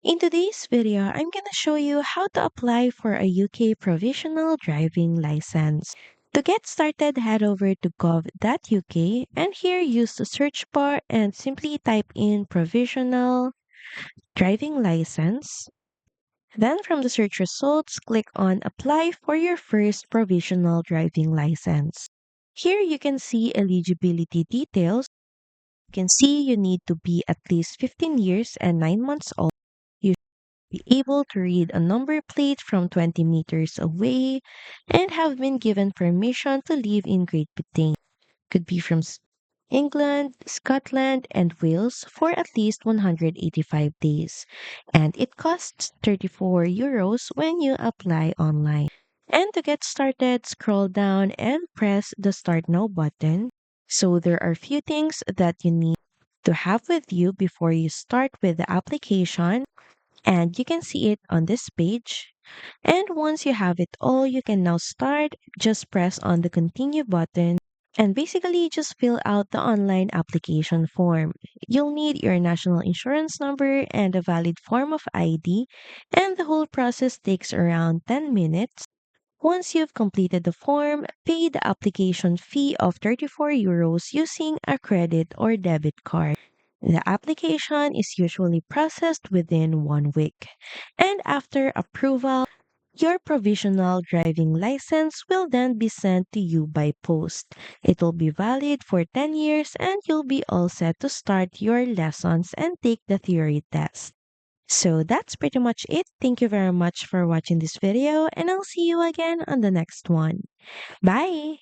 In today's video, I'm gonna show you how to apply for a UK provisional driving license. To get started, head over to gov.uk and here use the search bar and simply type in provisional driving license. Then from the search results, click on apply for your first provisional driving license. Here you can see eligibility details. You can see you need to be at least 15 years and 9 months old. You be able to read a number plate from 20 meters away and have been given permission to live in Great Britain. Could be from England, Scotland, and Wales for at least 185 days. And it costs 34 euros when you apply online. And to get started, scroll down and press the Start Now button. So there are few things that you need to have with you before you start with the application, and you can see it on this page. And once you have it all, you can now start. Just press on the continue button and basically just fill out the online application form. You'll need your national insurance number and a valid form of ID, and the whole process takes around 10 minutes. Once you've completed the form, pay the application fee of 34 euros using a credit or debit card. The application is usually processed within 1 week. And after approval, your provisional driving license will then be sent to you by post. It will be valid for 10 years and you'll be all set to start your lessons and take the theory test. So that's pretty much it. Thank you very much for watching this video and I'll see you again on the next one. Bye!